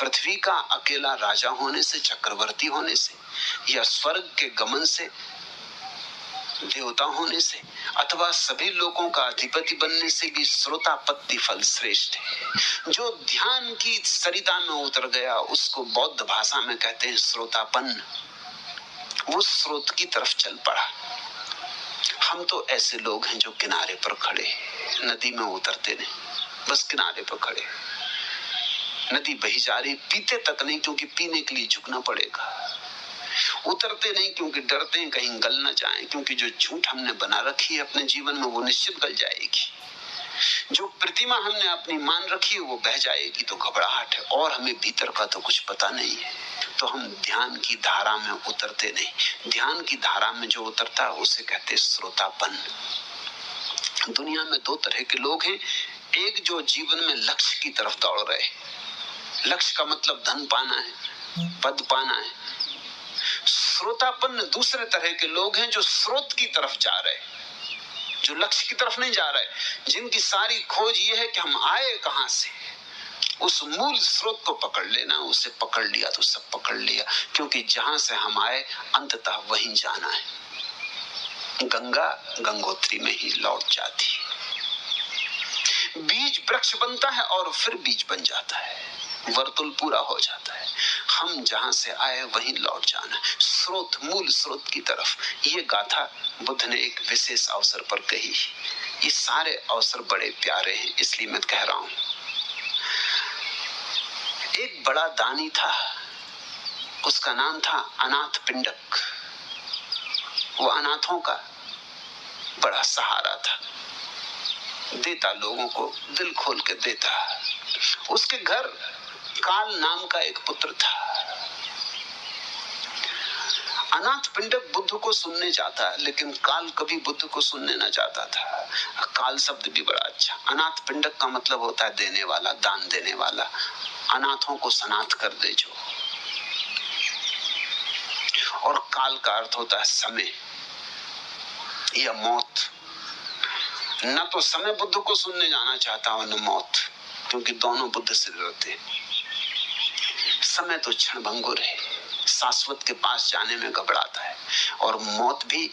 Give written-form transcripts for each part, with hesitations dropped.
पृथ्वी का अकेला राजा होने से, चक्रवर्ती होने से, या स्वर्ग के गमन से, देवता होने से, अथवा सभी लोगों का अधिपति बनने से भी श्रोतापत्ति फल श्रेष्ठ है। जो ध्यान की सरिता में उतर गया उसको बौद्ध भाषा में कहते हैं श्रोतापन्न। वो स्रोत की तरफ चल पड़ा। हम तो ऐसे लोग हैं जो किनारे पर खड़े, नदी में उतरते नहीं, बस किनारे पर खड़े। नदी बही जा रही, पीते तक नहीं क्योंकि पीने के लिए झुकना पड़ेगा। उतरते नहीं क्योंकि डरते हैं कहीं गल न जाए, क्योंकि जो झूठ हमने बना रखी है अपने जीवन में वो निश्चित गल जाएगी। जो प्रतिमा हमने अपनी मान रखी है वो बह जाएगी तो घबराहट है, और हमें भीतर का तो कुछ पता नहीं है। तो हम ध्यान की धारा में उतरते नहीं। ध्यान की धारा में जो उतरता है उसे कहते श्रोतापन। दुनिया में दो तरह के लोग हैं। एक जो जीवन में लक्ष्य की तरफ दौड़ रहे, लक्ष्य का मतलब धन पाना है, पद पाना है। श्रोतापन्न दूसरे तरह के लोग हैं जो स्रोत की तरफ जा रहे, जो लक्ष्य की तरफ नहीं जा रहे, जिनकी सारी खोज ये है कि हम आए कहां से। उस मूल स्रोत को पकड़ लेना, उसे पकड़ लिया तो सब पकड़ लिया, क्योंकि जहां से हम आए अंततः वहीं जाना है। गंगा गंगोत्री में ही लौट जाती है। बीज वृक्ष बनता है और फिर बीज बन जाता है, वर्तुल पूरा हो जाता है। हम जहां से आए वहीं लौट जाना है, स्रोत, मूल स्रोत की तरफ। ये गाथा बुद्ध ने एक विशेष अवसर पर कही। ये सारे अवसर बड़े प्यारे हैं, इसलिए मैं कह रहा हूं। एक बड़ा दानी था, उसका नाम था अनाथ पिंडक। वो अनाथों का बड़ा सहारा था, देता लोगों को, दिल खोल के देता। उसके घर काल नाम का एक पुत्र था। अनाथ पिंडक बुद्ध को सुनने जाता है, लेकिन काल कभी बुद्ध को सुनने ना जाता था। काल शब्द भी बड़ा अच्छा। अनाथ पिंडक का मतलब होता है देने वाला, दान देने वाला। अनाथों को सनाथ कर दे जो। और काल का अर्थ होता है समय या मौत। न तो समय बुद्ध को सुनने जाना चाहता और न मौत, क्योंकि दोनों बुद्ध से डरते। समय तो क्षणभंगुर है, शाश्वत के पास जाने में घबराता है, और मौत भी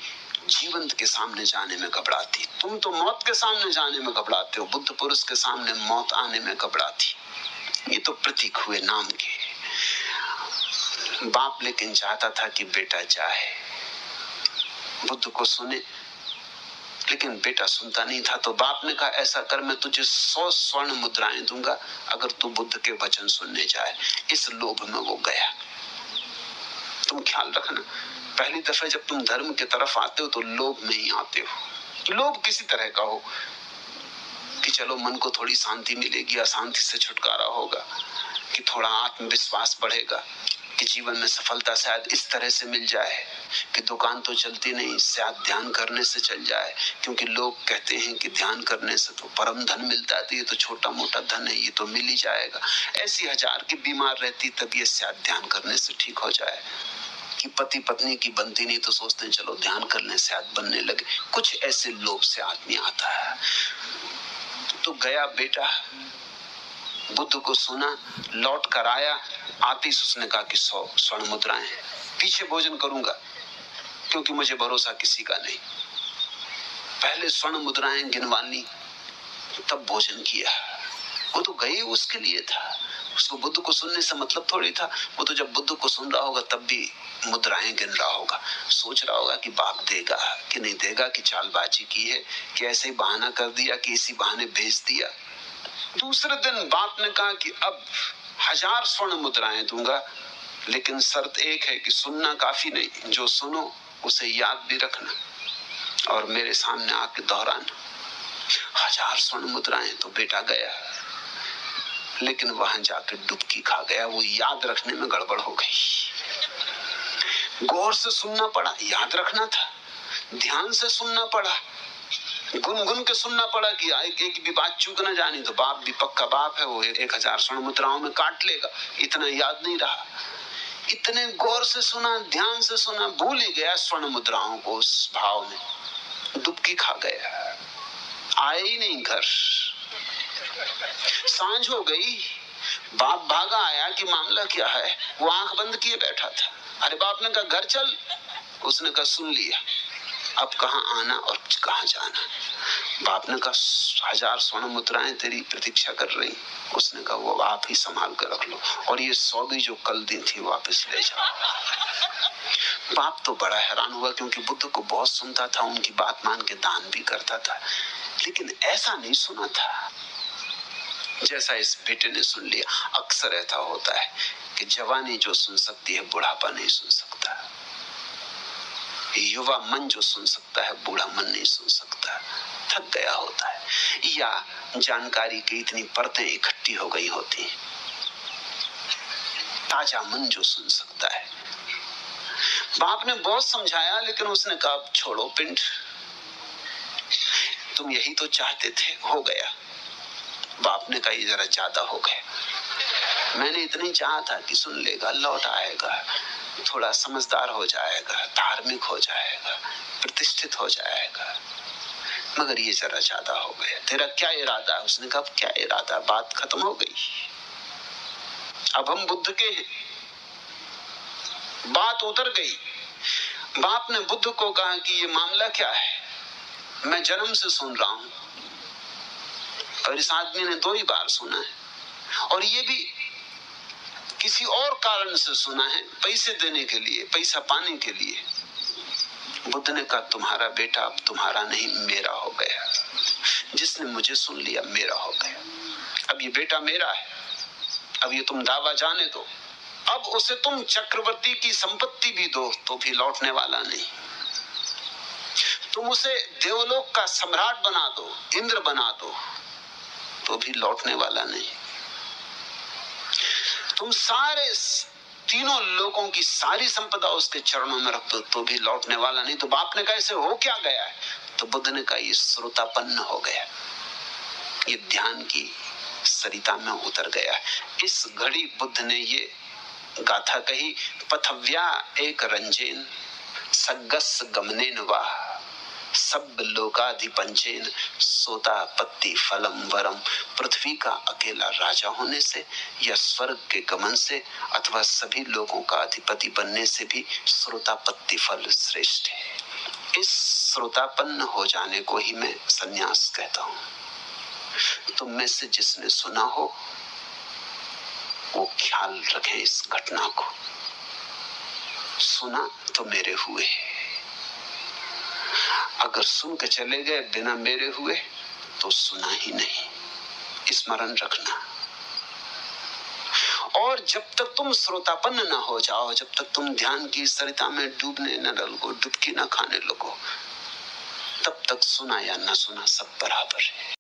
जीवंत के सामने जाने में घबराती। तुम तो मौत के सामने जाने में घबराते हो, बुद्ध पुरुष के सामने मौत आने में घबराती। ये तो प्रतीक हुए नाम के। बाप लेकिन चाहता था कि बेटा जाए, बुद्ध को सुने, लेकिन बेटा सुनता नहीं था। तो बाप ने कहा ऐसा कर, मैं तुझे 100 स्वर्ण मुद्राएं दूंगा अगर तू बुद्ध के वचन सुनने जाए। इस लोभ में वो गया। तुम ख्याल रखना, पहली दफे जब तुम धर्म की तरफ आते हो तो लोभ में ही आते हो। लोभ किसी तरह का हो कि चलो मन को थोड़ी शांति मिलेगी, अशांति से छुटकारा होगा, कि थोड़ा आत्मविश्वास बढ़ेगा, कि जीवन में सफलता शायद इस तरह से मिल जाए, कि दुकान तो चलती नहीं, शायद ध्यान करने से चल जाए, क्योंकि लोग कहते हैं कि ध्यान करने से तो परम धन मिलता है, तो ये तो छोटा मोटा धन है, ये तो मिल ही जाएगा। ऐसी हजार की बीमार रहती तब ये शायद ध्यान करने से ठीक हो जाए। कि पति पत्नी की बनती नहीं तो सोचते हैं चलो ध्यान करने से शायद बनने लगे। कुछ ऐसे लोभ से आदमी आता है। तो गया बेटा, बुद्ध को सुना, लौट कर आया। आती उसने कहा कि 100 स्वर्ण मुद्राएं, पीछे भोजन करूंगा क्योंकि मुझे भरोसा किसी का नहीं। पहले स्वर्ण मुद्राएं गिनवानी, तब भोजन किया। वो तो गई उसके लिए था, उसको बुद्ध को सुनने से मतलब थोड़ी था। वो तो जब बुद्ध को सुन रहा होगा तब भी मुद्राएं गिन रहा होगा, सोच रहा होगा कि बाप देगा कि नहीं देगा, कि चालबाजी की है, कि ऐसे ही बहाना कर दिया, कि इसी बहाने भेज दिया। दूसरे दिन बाप ने कहा कि अब 1000 स्वर्ण मुद्राएं दूंगा, लेकिन शर्त एक है कि सुनना काफी नहीं, जो सुनो उसे याद भी रखना और मेरे सामने आके दोहराना। 1000 स्वर्ण मुद्राएं। तो बेटा गया, लेकिन वहां जाकर डुबकी खा गया। वो याद रखने में गड़बड़ हो गई। गौर से सुनना पड़ा, याद रखना था, ध्यान से सुनना पड़ा, गुनगुन के सुनना पड़ा कि एक भी बात चूक ना जानी। तो बाप भी पक्का बाप है, वो 1000 स्वर्ण मुद्राओं में काट लेगा, इतना याद नहीं रहा। इतने गौर से सुना, ध्यान से सुना, भूल ही गया स्वर्ण मुद्राओं को। उस भाव में डुबकी खा गया, आए ही नहीं घर। सांझ हो गई, बाप भागा आया कि मामला क्या है, वो आंख बंद किए बैठा था। अरे बाप ने कहा घर चल, उसने कहा सुन लिया, अब कहाँ आना और कहाँ जाना। बाप ने कहा 1000 स्वर्ण मुद्राएं तेरी प्रतीक्षा कर रही। उसने कहा वो आप ही संभाल कर रख लो, और ये 100 भी जो कल दी थी वापस ले जाओ। बाप तो बड़ा हैरान हुआ, क्योंकि बुद्ध को बहुत सुनता था, उनकी बात मान के दान भी करता था, लेकिन ऐसा नहीं सुना था जैसा इस बेटे ने सुन लिया। अक्सर ऐसा होता है कि जवानी जो सुन सकती है बुढ़ापा नहीं सुन सकता, युवा मन जो सुन सकता है बूढ़ा मन नहीं सुन सकता, थक गया होता है, या जानकारी की इतनी परतें इकट्ठी हो गई होती हैं। ताजा मन जो सुन सकता है। बाप ने बहुत समझाया, लेकिन उसने कहा अब छोड़ो पिंड, तुम यही तो चाहते थे, हो गया। बाप ने कहा ये जरा ज्यादा हो गया, मैंने इतनी चाहा था कि सुन लेगा, लौट आएगा, थोड़ा समझदार हो जाएगा, धार्मिक हो जाएगा, प्रतिष्ठित हो जाएगा, मगर ये जरा ज्यादा हो गया। तेरा क्या इरादा है? उसने कहा क्या इरादा, बात खत्म हो गई, अब हम बुद्ध के हैं, बात उतर गई। बाप ने बुद्ध को कहा कि ये मामला क्या है, मैं जन्म से सुन रहा हूं, और इस आदमी ने 2 ही बार सुना है, और ये भी किसी और कारण से सुना है, पैसे देने के लिए, पैसा पाने के लिए। बुद्ध ने कहा तुम्हारा बेटा अब तुम्हारा नहीं मेरा हो गया, जिसने मुझे सुन लिया मेरा हो गया, अब ये बेटा मेरा है, अब ये तुम दावा जाने दो, अब उसे तुम चक्रवर्ती की संपत्ति भी दो तो भी लौटने वाला नहीं, तुम उसे देवलोक का सम्राट बना दो, इंद्र बना दो, तो भी लौटने वाला नहीं, तुम सारे 3 लोगों की सारी संपदा उसके चरणों में रख दो तो भी लौटने वाला नहीं। तो बाप ने कहा इसे हो क्या गया है? तो बुद्ध ने कहा ये श्रोतापन्न हो गया, ये ध्यान की सरिता में उतर गया। इस घड़ी बुद्ध ने ये गाथा कही, पथव्या एक रंजेन सग्गस गमनेन वाह सब लोकाधिपंचेन सोता पत्ती फलम वरम। पृथ्वी का अकेला राजा होने से या स्वर्ग के गमन से अथवा सभी लोगों का अधिपति बनने से भी श्रोतापत्ति फल श्रेष्ठ है। इस श्रोतापन्न हो जाने को ही मैं संन्यास कहता हूं। तुम में से जिसने सुना हो वो ख्याल रखें इस घटना को, सुना तो मेरे हुए, अगर सुन के चले गए बिना मेरे हुए तो सुना ही नहीं, स्मरण रखना। और जब तक तुम श्रोतापन्न न हो जाओ, जब तक तुम ध्यान की सरिता में डूबने न लगो, डुबकी न खाने लगो, तब तक सुना या न सुना सब बराबर है।